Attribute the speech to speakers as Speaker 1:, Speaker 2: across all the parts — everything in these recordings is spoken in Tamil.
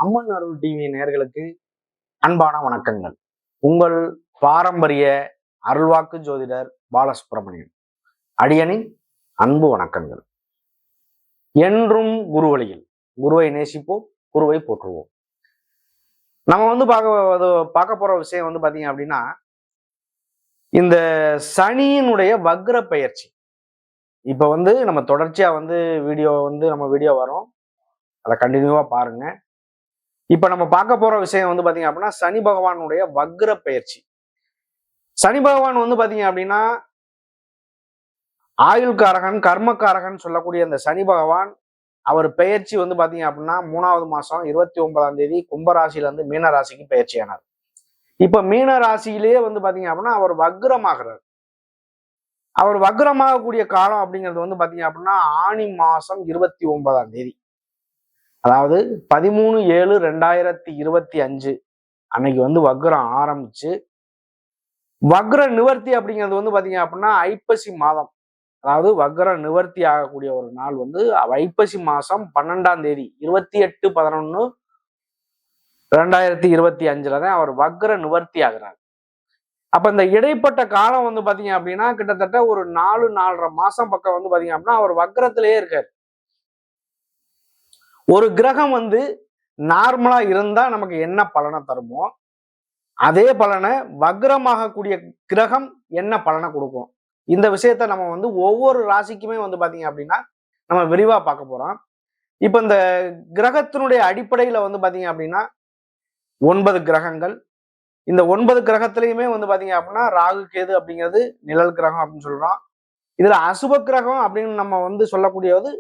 Speaker 1: அம்மன் அருள் டிவி நேயர்களுக்கு அன்பான வணக்கங்கள். உங்கள் பாரம்பரிய அருள்வாக்கு ஜோதிடர் பாலசுப்ரமணியன். அடியனின் அன்பு வணக்கங்கள். என்றும் குருவழியில் குருவை நேசிப்போம், குருவை போற்றுவோம். நம்ம பார்க்க போற விஷயம் பாத்தீங்க அப்படின்னா, இந்த சனியினுடைய வக்ர பெயர்ச்சி. இப்ப நம்ம தொடர்ச்சியா நம்ம வீடியோ வரும், அதை கண்டினியூவா பாருங்க. இப்ப நம்ம பார்க்க போற விஷயம் பாத்தீங்க அப்படின்னா, சனி பகவானுடைய வக்ர பெயர்ச்சி. சனி பகவான் பாத்தீங்க அப்படின்னா, ஆயுள்காரகன், கர்மக்காரகன் சொல்லக்கூடிய அந்த சனி பகவான், அவர் பெயர்ச்சி பாத்தீங்க அப்படின்னா 3வது மாசம் 29ஆம் தேதி கும்பராசியில இருந்து மீன ராசிக்கு பெயர்ச்சியானார். இப்ப மீன ராசியிலேயே பாத்தீங்க அப்படின்னா அவர் வக்ரமாகிறார். அவர் வக்ரமாகக்கூடிய காலம் அப்படிங்கிறது பாத்தீங்க அப்படின்னா ஆனி மாசம் 29ஆம் தேதி, அதாவது 13/7/2025 அன்னைக்கு வக்ரம் ஆரம்பிச்சு, வக்ர நிவர்த்தி அப்படிங்கிறது பாத்தீங்க அப்படின்னா ஐப்பசி மாதம், அதாவது வக்ர நிவர்த்தி ஆகக்கூடிய ஒரு நாள் ஐப்பசி மாசம் 12ஆம் தேதி 28/11/2025 தான் அவர் வக்ர நிவர்த்தி ஆகிறார். அப்ப இந்த இடைப்பட்ட காலம் பாத்தீங்க அப்படின்னா கிட்டத்தட்ட ஒரு 4-4.5 மாசம் பக்கம் பாத்தீங்க அப்படின்னா அவர் வக்ரத்திலேயே இருக்காரு. ஒரு கிரகம் நார்மலா இருந்தா நமக்கு என்ன பலனை தருமோ அதே பலனை வக்ரமாகக்கூடிய கிரகம் என்ன பலனை கொடுக்கும். இந்த விஷயத்த நம்ம ஒவ்வொரு ராசிக்குமே பாத்தீங்க அப்படின்னா நம்ம விரிவா பார்க்க போறோம். இப்ப இந்த கிரகத்தினுடைய அடிப்படையில பாத்தீங்க அப்படின்னா 9 கிரகங்கள். இந்த 9 கிரகத்திலையுமே பாத்தீங்க அப்படின்னா ராகு கேது அப்படிங்கிறது நிழல் கிரகம் அப்படின்னு சொல்றோம். இதுல அசுப கிரகம் அப்படின்னு நம்ம சொல்லக்கூடியது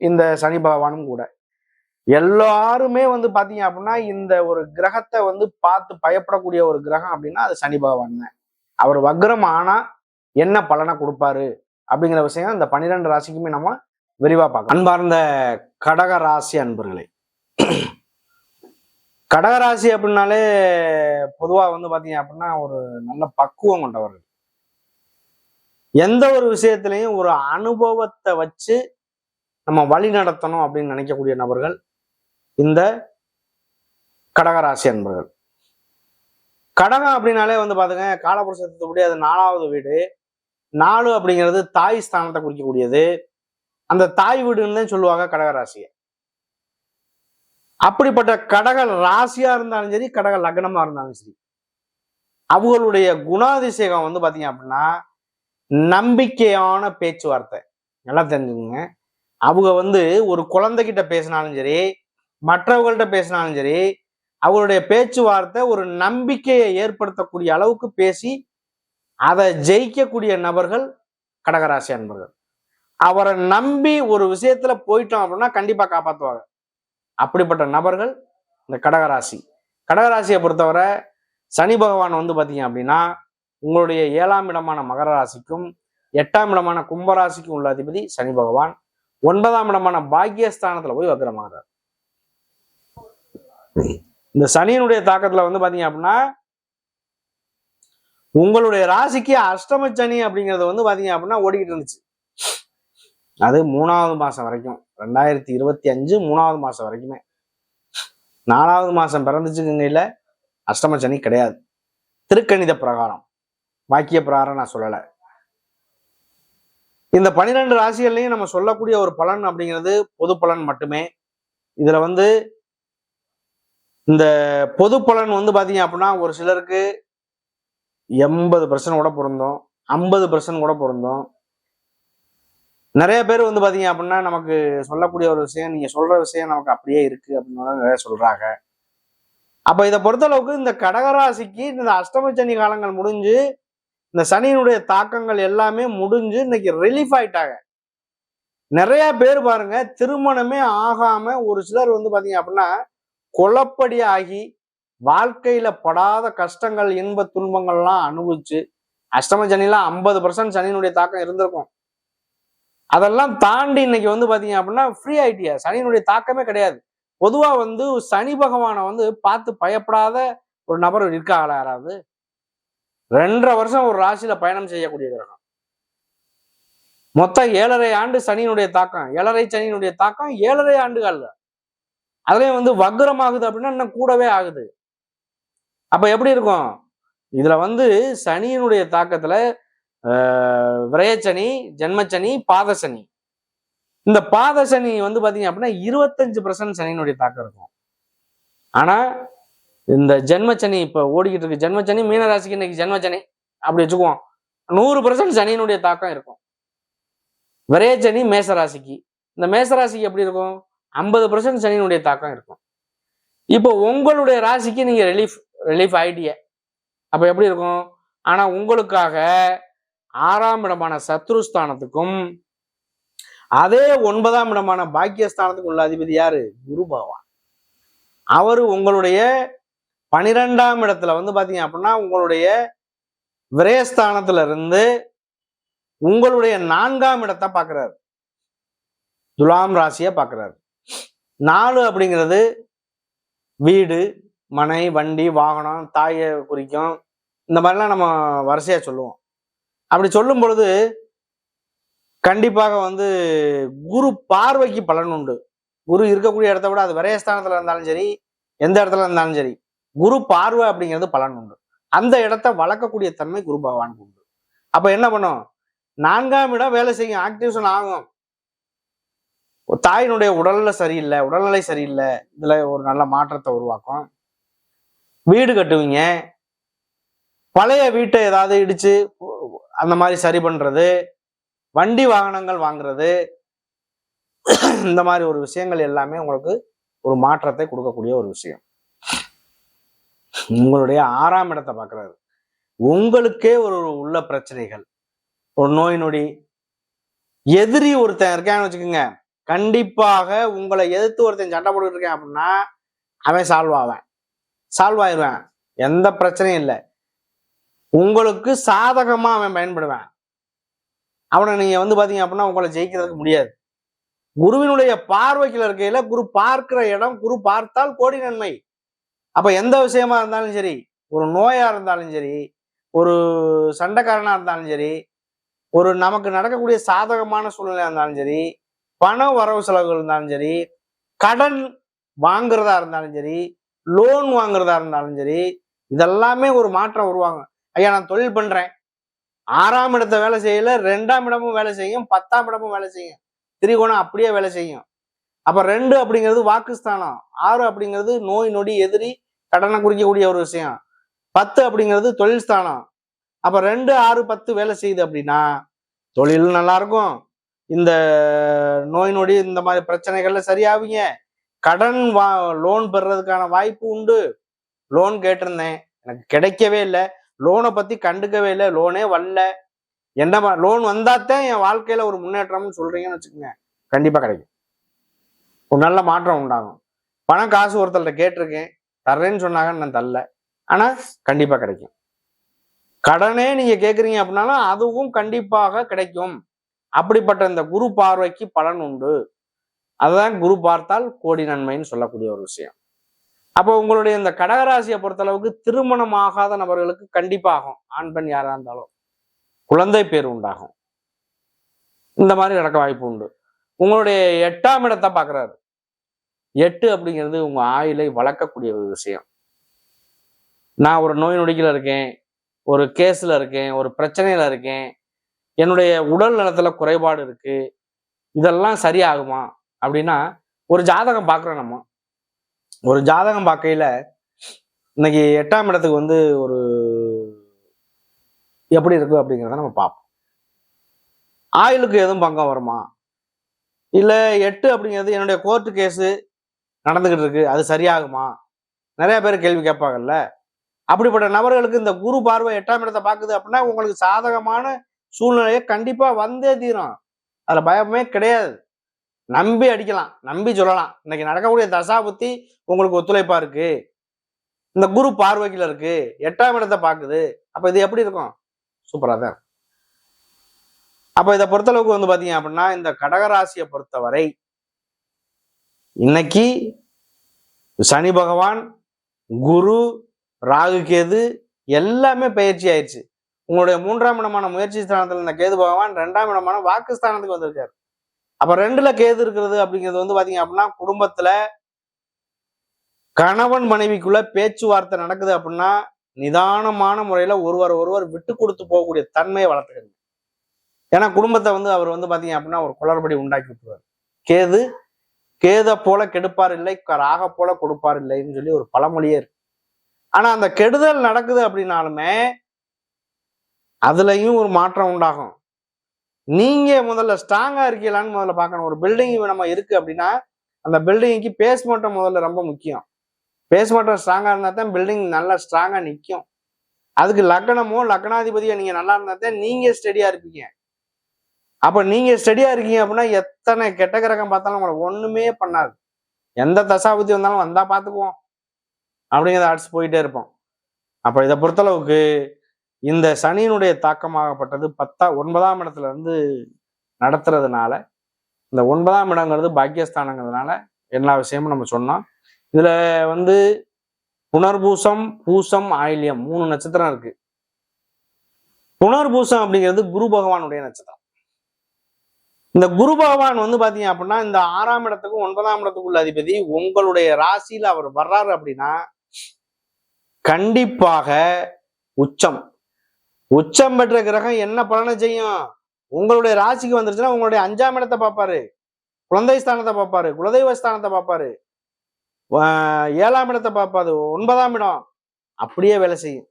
Speaker 1: இந்த சனி பகவானும் கூட. எல்லாருமே பாத்தீங்க அப்படின்னா இந்த ஒரு கிரகத்தை பார்த்து பயப்படக்கூடிய ஒரு கிரகம் அப்படின்னா அது சனி பகவான் தான். அவர் வக்ரம் ஆனா என்ன பலனை கொடுப்பாரு அப்படிங்கிற விஷயம் இந்த 12 ராசிக்குமே நம்ம விரிவா பார்க்கலாம். அன்பார்ந்த கடக ராசி அன்பர்களே, கடகராசி அப்படின்னாலே பொதுவா பாத்தீங்க அப்படின்னா ஒரு நல்ல பக்குவம் கொண்டவர்கள். எந்த ஒரு விஷயத்திலையும் ஒரு அனுபவத்தை வச்சு நம்ம வழி நடத்தணும் அப்படின்னு நினைக்கக்கூடிய நபர்கள் இந்த கடகராசி அன்பர்கள். கடகம் அப்படின்னாலே பாத்துங்க, காலபுருஷத்துக்கு அது 4வது வீடு. 4 அப்படிங்கிறது தாய் ஸ்தானத்தை குறிக்கக்கூடியது. அந்த தாய் வீடுன்னு தான் சொல்லுவாங்க கடகராசியை. அப்படிப்பட்ட கடக ராசியா இருந்தாலும் சரி, கடக லக்னமா இருந்தாலும் சரி, அவங்களுடைய குணாதிசயம் பாத்தீங்க அப்படின்னா நம்பிக்கையான பேச்சுவார்த்தை. நல்லா தெரிஞ்சுக்கோங்க. அவங்க ஒரு குழந்தைகிட்ட பேசினாலும் சரி, மற்றவர்கள்ட்ட பேசினாலும் சரி, அவங்களுடைய பேச்சுவார்த்தை ஒரு நம்பிக்கையை ஏற்படுத்தக்கூடிய அளவுக்கு பேசி அதை ஜெயிக்கக்கூடிய நபர்கள் கடகராசி அன்பர்கள். அவரை நம்பி ஒரு விஷயத்துல போயிட்டோம் அப்படின்னா கண்டிப்பா காப்பாற்றுவாங்க. அப்படிப்பட்ட நபர்கள் இந்த கடகராசி. கடகராசியை பொறுத்தவரை சனி பகவான் பாத்தீங்க அப்படின்னா உங்களுடைய 7ஆம் இடமான மகர ராசிக்கும் 8ஆம் இடமான கும்பராசிக்கும் உள்ள அதிபதி சனி பகவான் 9ஆம் இடமான பாக்கியஸ்தானத்துல போய் வக்ரமாகிறார். இந்த சனியினுடைய தாக்கத்துல பாத்தீங்க அப்படின்னா உங்களுடைய ராசிக்கு அஷ்டம சனி அப்படிங்கிறது பாத்தீங்க அப்படின்னா ஓடிக்கிட்டு இருந்துச்சு. அது 3வது மாசம் வரைக்கும், 2025 3வது மாசம் வரைக்குமே. 4வது மாசம் பிறந்துச்சுங்கல்ல, அஷ்டம சனி கிடையாது. திருக்கணித பிரகாரம், வாக்கிய பிரகாரம் நான் சொல்லலை. இந்த 12 ராசிகள்லையும் நம்ம சொல்லக்கூடிய ஒரு பலன் அப்படிங்கிறது பொது பலன் மட்டுமே. இதுல இந்த பொது பலன் பாத்தீங்க அப்படின்னா ஒரு சிலருக்கு 80% கூட பொருந்தும், 50% கூட பொருந்தும். நிறைய பேர் பாத்தீங்க அப்படின்னா நமக்கு சொல்லக்கூடிய ஒரு விஷயம், நீங்க சொல்ற விஷயம் நமக்கு அப்படியே இருக்கு அப்படின்னு நிறைய சொல்றாங்க. அப்ப இதை பொறுத்தளவுக்கு இந்த கடகராசிக்கு இந்த அஷ்டம சனி காலங்கள் முடிஞ்சு, இந்த சனியினுடைய தாக்கங்கள் எல்லாமே முடிஞ்சு இன்னைக்கு ரிலீஃப் ஆயிட்டாங்க. நிறைய பேர் பாருங்க, திருமணமே ஆகாம ஒரு சிலர் பாத்தீங்க அப்படின்னா குழப்படி ஆகி வாழ்க்கையில படாத கஷ்டங்கள், இன்ப துன்பங்கள்லாம் அனுபவிச்சு, அஷ்டம சனிலாம் 50% சனியினுடைய தாக்கம் இருந்திருக்கும். அதெல்லாம் தாண்டி இன்னைக்கு பாத்தீங்க அப்படின்னா ஃப்ரீ ஆயிட்டியா, சனியினுடைய தாக்கமே கிடையாது. பொதுவா சனி பகவானை பார்த்து பயப்படாத ஒரு நபர் இருக்காங்களா யாராவது? 2.5 வருஷம் ஒரு ராசியில பயணம் செய்யக்கூடிய கிரகம். மொத்தம் 7.5 ஆண்டு சனியினுடைய தாக்கம், 7.5 சனியினுடைய தாக்கம் 7.5 ஆண்டுகள்ல. அதுலயும் வந்து வக்ரமாகுது அப்படின்னா இன்னும் கூடவே ஆகுது. அப்ப எப்படி இருக்கும்? இதுல வந்து சனியினுடைய தாக்கத்துல விரயச்சனி, ஜென்மச்சனி, பாதசனி. இந்த பாதசனி வந்து பாத்தீங்க அப்படின்னா 25% சனியினுடைய தாக்கம் இருக்கும். ஆனா இந்த ஜென்மச்சனி இப்ப ஓடிக்கிட்டு இருக்கு. ஜென்மச்சனி மீனராசிக்கு இன்னைக்கு ஜென்மச்சனி அப்படி வச்சுக்குவோம். 100% சனியினுடைய தாக்கம் இருக்கும். விரயச்சனி மேசராசிக்கு. இந்த மேசராசிக்கு எப்படி இருக்கும்? 50% சனியினுடைய தாக்கம் இருக்கும். இப்போ உங்களுடைய ராசிக்கு நீங்க ரிலீஃப் ஆயிட்டிய. அப்ப எப்படி இருக்கும்? ஆனா உங்களுக்காக 6ஆம் இடமான சத்ருஸ்தானத்துக்கும் அதே 9ஆம் இடமான பாக்கியஸ்தானத்துக்கு உள்ள அதிபதி யாரு? குரு பகவான். அவரு உங்களுடைய 12ஆம் இடத்துல வந்து பாத்தீங்க அப்படின்னா உங்களுடைய விரயஸ்தானத்துல இருந்து உங்களுடைய 4ஆம் இடத்தை பாக்குறாரு. துலாம் ராசியை பாக்குறாரு. 4 அப்படிங்கிறது வீடு, மனை, வண்டி, வாகனம், தாயை குறிக்கும். இந்த மாதிரிலாம் நம்ம வரிசையா சொல்லுவோம். அப்படி சொல்லும் பொழுது கண்டிப்பாக வந்து குரு பார்வைக்கு பலன் உண்டு. குரு இருக்கக்கூடிய இடத்த விட அது விரயஸ்தானத்துல இருந்தாலும் சரி, எந்த இடத்துல இருந்தாலும் சரி, குரு பார்வை அப்படிங்கிறது பலன் உண்டு. அந்த இடத்த வளர்க்கக்கூடிய தன்மை குரு பகவானுக்கு உண்டு. அப்ப என்ன பண்ணும்? 4ஆம் இடம் வேலை செய்யும், ஆக்டிவேஷன் ஆகும். தாயினுடைய உடல்நிலை சரியில்லை, இதுல ஒரு நல்ல மாற்றத்தை உருவாக்கும். வீடு கட்டுவீங்க, பழைய வீட்டை ஏதாவது இடிச்சு அந்த மாதிரி சரி பண்றது, வண்டி வாகனங்கள் வாங்குறது, இந்த மாதிரி ஒரு விஷயங்கள் எல்லாமே உங்களுக்கு ஒரு மாற்றத்தை கொடுக்கக்கூடிய ஒரு விஷயம். உங்களுடைய 6ஆம் இடத்தை பார்க்கறாரு. உங்களுக்கே ஒரு உள்ள பிரச்சனைகள், ஒரு நோய் நொடி, எதிரி ஒருத்தன் இருக்கான்னு வச்சுக்கோங்க, கண்டிப்பாக உங்களை எதிர்த்து ஒருத்தன் சண்டை போட்டுட்டு இருக்கேன் அப்படின்னா அவன் சால்வ் ஆயிடுவேன். எந்த பிரச்சனையும் இல்லை. உங்களுக்கு சாதகமா அவன் பயன்படுவேன். அவனை நீங்க வந்து பாத்தீங்க அப்படின்னா உங்களை ஜெயிக்கிறதுக்கு முடியாது. குருவினுடைய பார்வைக்குள்ள இருக்கையில குரு பார்க்கிற இடம், குரு பார்த்தால் கோடி நன்மை. அப்ப எந்த விஷயமா இருந்தாலும் சரி, ஒரு நோயா இருந்தாலும் சரி, ஒரு சண்டைக்காரனா இருந்தாலும் சரி, ஒரு நமக்கு நடக்கக்கூடிய சாதகமான சூழ்நிலையா இருந்தாலும் சரி, பண வரவு செலவுகள் இருந்தாலும் சரி, கடன் வாங்குறதா இருந்தாலும் சரி, லோன் வாங்குறதா இருந்தாலும் சரி, இதெல்லாமே ஒரு மாற்றம் உருவாங்க. ஐயா நான் தொழில் பண்றேன், 6ஆம் இடத்தை வேலை செய்யல, 2ஆம் இடமும் வேலை செய்யும், 10ஆம் இடமும் வேலை செய்யும், திரிகோணம் அப்படியே வேலை செய்யும். அப்ப 2 அப்படிங்கிறது வாக்குஸ்தானம், 6 அப்படிங்கிறது நோய் நொடி எதிரி கடனை குறிக்கக்கூடிய ஒரு விஷயம், 10 அப்படிங்கிறது தொழில் ஸ்தானம். அப்ப 2, 6, 10 வேலை செய்யுது அப்படின்னா தொழில் நல்லா இருக்கும், இந்த நோய் நொடி இந்த மாதிரி பிரச்சனைகள்ல சரியாவீங்க, கடன் லோன் பெறுறதுக்கான வாய்ப்பு உண்டு. லோன் கேட்டிருந்தேன், எனக்கு கிடைக்கவே இல்லை, லோனை பத்தி கண்டுக்கவே இல்லை, லோனே வரல, என்ன லோன் வந்தாத்தான் என் வாழ்க்கையில ஒரு முன்னேற்றம்னு சொல்றீங்கன்னு வச்சுக்கோங்க, கண்டிப்பா கிடைக்கும், ஒரு நல்ல மாற்றம் உண்டாகும். பணம் காசு ஒருத்தர்கிட்ட கேட்டிருக்கேன், தர்றேன்னு சொன்னாங்க, நான் தரல, ஆனா கண்டிப்பா கிடைக்கும். கடனே நீங்க கேக்குறீங்க அப்படின்னாலும் அதுவும் கண்டிப்பாக கிடைக்கும். அப்படிப்பட்ட இந்த குரு பார்வைக்கு பலன் உண்டு. அதுதான் குரு பார்த்தால் கோடி நன்மைன்னு சொல்லக்கூடிய ஒரு விஷயம். அப்போ உங்களுடைய இந்த கடகராசியை பொறுத்தளவுக்கு திருமணம் ஆகாத நபர்களுக்கு கண்டிப்பாகும், ஆண் பெண் யாரா இருந்தாலும் குழந்தை பேர் உண்டாகும். இந்த மாதிரி நடக்க வாய்ப்பு உண்டு. உங்களுடைய 8ஆம் இடத்தை பாக்குறாரு. 8 அப்படிங்கிறது உங்க ஆயுளை வளர்க்கக்கூடிய ஒரு விஷயம். நான் ஒரு நோய் நொடிக்கல இருக்கேன், ஒரு கேஸ்ல இருக்கேன், ஒரு பிரச்சனையில இருக்கேன், என்னுடைய உடல் நலத்துல குறைபாடு இருக்கு, இதெல்லாம் சரியாகுமா அப்படின்னா ஒரு ஜாதகம் பார்க்குறோம். நம்ம ஒரு ஜாதகம் பார்க்கையில இன்னைக்கு 8ஆம் இடத்துக்கு வந்து ஒரு எப்படி இருக்கு அப்படிங்கிறத நம்ம பார்ப்போம். ஆயுளுக்கு எதுவும் பங்கம் வருமா, இல்ல 8 அப்படிங்கிறது என்னுடைய கோர்ட்டு கேஸு நடந்துகிட்டு இருக்கு, அது சரியாகுமா, நிறைய பேர் கேள்வி கேட்பாங்கல்ல. அப்படிப்பட்ட நபர்களுக்கு இந்த குரு பார்வை 8ஆம் இடத்தை பார்க்குது அப்படின்னா உங்களுக்கு சாதகமான சூழ்நிலையை கண்டிப்பா வந்தே தீரும். அதுல பயமே கிடையாது. நம்பி அடிக்கலாம், நம்பி சொல்லலாம். இன்னைக்கு நடக்கக்கூடிய தசா புத்தி உங்களுக்கு ஒத்துழைப்பா இருக்கு, இந்த குரு பார்வைக்குள்ள இருக்கு, 8ஆம் இடத்தை பார்க்குது, அப்ப இது எப்படி இருக்கும்? சூப்பரா தான். அப்ப இதை பொறுத்தளவுக்கு வந்து பாத்தீங்க அப்படின்னா இந்த கடகராசியை பொறுத்தவரை இன்னைக்கு சனி பகவான், குரு, ராகு, கேது எல்லாமே பயிற்சி ஆயிடுச்சு. உங்களுடைய 3ஆம் இடமான முயற்சி ஸ்தானத்துல இந்த கேது பகவான் 2ஆம் இடமான வாக்குஸ்தானத்துக்கு வந்திருக்காரு. அப்ப 2ல கேது இருக்கிறது அப்படிங்கிறது வந்து பாத்தீங்க அப்படின்னா குடும்பத்துல கணவன் மனைவிக்குள்ள பேச்சுவார்த்தை நடக்குது அப்படின்னா நிதானமான முறையில ஒருவர் விட்டு கொடுத்து போகக்கூடிய தன்மையை வளர்த்துக்கணும். ஏன்னா குடும்பத்தை அவர் பாத்தீங்க அப்படின்னா ஒரு குளறுபடி உண்டாக்கி விட்டுருவார். கேது கேத போல கெடுப்பார் இல்லை, ராக போல கொடுப்பார் இல்லைன்னு சொல்லி ஒரு பழமொழியே இருக்கு. ஆனா அந்த கெடுதல் நடக்குது அப்படின்னாலுமே அதுலயும் ஒரு மாற்றம் உண்டாகும். நீங்க முதல்ல ஸ்ட்ராங்கா இருக்கீங்களான்னு முதல்ல பார்க்கணும். ஒரு பில்டிங் நம்ம இருக்கு அப்படின்னா அந்த பில்டிங்க்கு பேஸ்மெண்ட்டை முதல்ல ரொம்ப முக்கியம். பேஸ்மெண்ட்டை ஸ்ட்ராங்கா இருந்தா தான் பில்டிங் நல்லா ஸ்ட்ராங்கா நிற்கும். அதுக்கு லக்னமோ லக்னாதிபதியோ நீங்க நல்லா இருந்தா தான் நீங்க ஸ்டெடியா இருப்பீங்க. அப்ப நீங்க ஸ்டெடியா இருக்கீங்க அப்படின்னா எத்தனை கெட்ட கிரகம் பார்த்தாலும் உங்களை ஒண்ணுமே பண்ணாது. எந்த தசாபுத்தி வந்தாலும் வந்தா பார்த்துக்குவோம் அப்படிங்கிறத அடிச்சு போயிட்டே இருப்போம். அப்ப இதை பொறுத்தளவுக்கு இந்த சனியினுடைய தாக்கமாகப்பட்டது 9ஆம் இடத்துல இருந்து நடத்துறதுனால, இந்த 9ஆம் இடங்கிறது பாக்கியஸ்தானங்கிறதுனால எல்லா விஷயமும் நம்ம சொன்னோம். இதுல புனர்பூசம், பூசம், ஆயில்யம் 3 நட்சத்திரம் இருக்கு. புனர்பூசம் அப்படிங்கிறது குரு பகவானுடைய நட்சத்திரம். இந்த குரு பகவான் பாத்தீங்க அப்படின்னா இந்த 6ஆம் இடத்துக்கும் 9ஆம் இடத்துக்குள்ள அதிபதி உங்களுடைய ராசியில அவர் வர்றாரு அப்படின்னா கண்டிப்பாக உச்சம் பெற்ற கிரகம் என்ன பலனை செய்யும்? உங்களுடைய ராசிக்கு வந்துருச்சுன்னா உங்களுடைய 5ஆம் இடத்தை பார்ப்பாரு, குழந்தை ஸ்தானத்தை பார்ப்பாரு, குலதெய்வ ஸ்தானத்தை பார்ப்பாரு, 7ஆம் இடத்தை பார்ப்பாரு, 9ஆம் இடம் அப்படியே வேலை செய்யும்.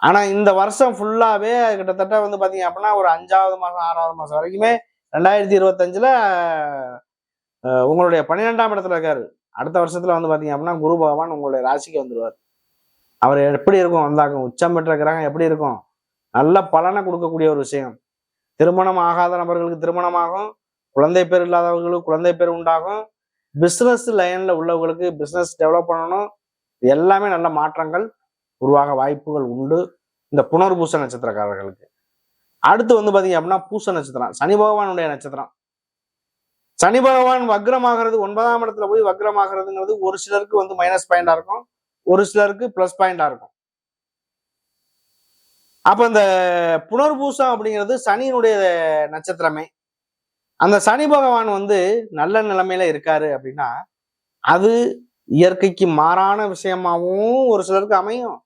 Speaker 1: ஆனா இந்த வருஷம் ஃபுல்லாவே கிட்டத்தட்ட பாத்தீங்க அப்படின்னா ஒரு 5ஆவது மாசம் 6ஆவது மாசம் வரைக்குமே 2025ல உங்களுடைய 12ஆம் இடத்துல இருக்காரு. அடுத்த வருஷத்துல பாத்தீங்க அப்படின்னா குரு பகவான் உங்களுடைய ராசிக்கு வந்துருவார். அவர் எப்படி இருக்கும் வந்தாக்கும்? உச்சம் பெற்ற கிரகம் எப்படி இருக்கும்? நல்ல பலனை கொடுக்கக்கூடிய ஒரு விஷயம். திருமணம் ஆகாத நபர்களுக்கு திருமணமாகும், குழந்தை பேர் இல்லாதவர்களுக்கு குழந்தை பேர் உண்டாகும், பிசினஸ் லைன்ல உள்ளவர்களுக்கு பிசினஸ் டெவலப் பண்ணணும், எல்லாமே நல்ல மாற்றங்கள் உருவாக வாய்ப்புகள் உண்டு இந்த புனர்பூச நட்சத்திரக்காரர்களுக்கு. அடுத்து பாத்தீங்க அப்படின்னா பூச நட்சத்திரம், சனி பகவானுடைய நட்சத்திரம். சனி பகவான் வக்ரமாகிறது 9ஆம் இடத்துல போய் வக்ரமாகிறதுங்கிறது ஒரு சிலருக்கு மைனஸ் பாயிண்டா இருக்கும், ஒரு சிலருக்கு பிளஸ் பாயிண்டா இருக்கும். அப்ப இந்த புனர்பூசம் அப்படிங்கிறது சனியினுடைய நட்சத்திரமே. அந்த சனி பகவான் நல்ல நிலைமையில இருக்காரு அப்படின்னா அது இயற்கைக்கு மாறான விஷயமாவும் ஒரு சிலருக்கு அமையும்,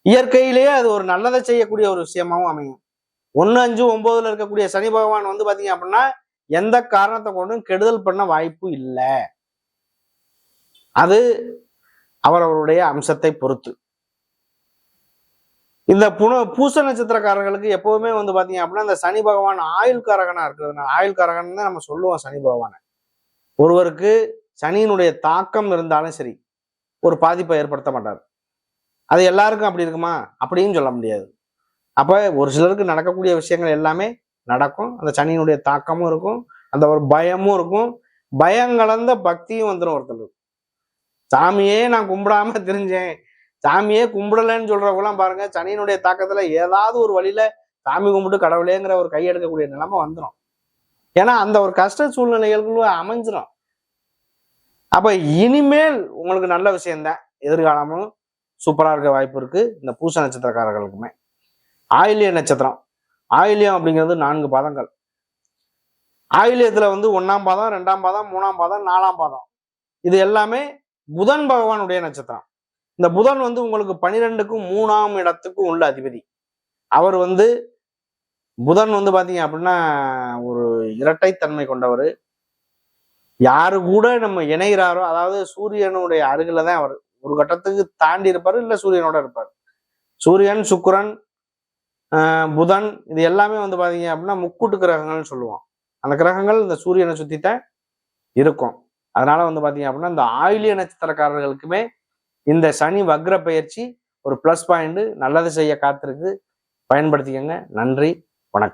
Speaker 1: இயற்கையிலேயே அது ஒரு நல்லதை செய்யக்கூடிய ஒரு விஷயமாவும் அமையும். 1, 5, 9ல இருக்கக்கூடிய சனி பகவான் பாத்தீங்க அப்படின்னா எந்த காரணத்தை கொண்டும் கெடுதல் பண்ண வாய்ப்பு இல்லை. அது அவரவருடைய அம்சத்தை பொறுத்து. இந்த பூச நட்சத்திரக்காரர்களுக்கு எப்பவுமே பாத்தீங்க அப்படின்னா இந்த சனி பகவான் ஆயுள்காரகனா இருக்கிறதுனால, ஆயுள்காரகன் தான் நம்ம சொல்லுவோம் சனி பகவானை. ஒருவருக்கு சனியினுடைய தாக்கம் இருந்தாலும் சரி ஒரு பாதிப்பை ஏற்படுத்த மாட்டார். அது எல்லாருக்கும் அப்படி இருக்குமா அப்படின்னு சொல்ல முடியாது. அப்ப ஒரு சிலருக்கு நடக்கக்கூடிய விஷயங்கள் எல்லாமே நடக்கும். அந்த சனியினுடைய தாக்கமும் இருக்கும், அந்த ஒரு பயமும் இருக்கும், பயங்கலந்த பக்தியும் வந்துடும் ஒருத்தருக்கு. சாமியே நான் கும்பிடாம தெரிஞ்சேன், சாமியே கும்பிடலன்னு சொல்றவங்களாம் பாருங்க சனியினுடைய தாக்கத்துல ஏதாவது ஒரு வழியில சாமி கும்பிட்டு கடவுளேங்கிற ஒரு கையெடுக்கக்கூடிய நிலைமை வந்துடும். ஏன்னா அந்த ஒரு கஷ்ட சூழ்நிலைகளுக்கு அமைஞ்சிடும். அப்ப இனிமேல் உங்களுக்கு நல்ல விஷயம்தான், எதிர்காலமும் சூப்பரா இருக்க வாய்ப்பு இருக்கு இந்த பூச நட்சத்திரக்காரர்களுக்குமே. ஆயில்ய நட்சத்திரம், ஆயில்யம் அப்படிங்கிறது 4 பாதங்கள். ஆயில்யத்துல 1ஆம் பாதம், 2ஆம் பாதம், 3ஆம் பாதம், 4ஆம் பாதம், இது எல்லாமே புதன் பகவானுடைய நட்சத்திரம். இந்த புதன் உங்களுக்கு 12க்கும் 3ஆம் இடத்துக்கும் உள்ள அதிபதி. அவர் புதன் பாத்தீங்க அப்படின்னா ஒரு இரட்டைத்தன்மை கொண்டவர். யாரு கூட நம்ம இணைகிறாரோ, அதாவது சூரியனுடைய அருகில தான் அவர் ஒரு கட்டத்துக்கு தாண்டி இருப்பாரு, இல்ல சூரியனோட இருப்பார். சூரியன், சுக்கிரன், புதன் இது எல்லாமே பாத்தீங்க அப்படின்னா முக்கூட்டு கிரகங்கள்னு சொல்லுவோம். அந்த கிரகங்கள் இந்த சூரியனை சுத்தித்தான் இருக்கும். அதனால பாத்தீங்க அப்படின்னா இந்த ஆயில்ய நட்சத்திரக்காரர்களுக்குமே இந்த சனி வக்ர பயிற்சி ஒரு பிளஸ் பாயிண்ட், நல்லது செய்ய காத்திருக்கு. பயன்படுத்திக்கங்க. நன்றி, வணக்கம்.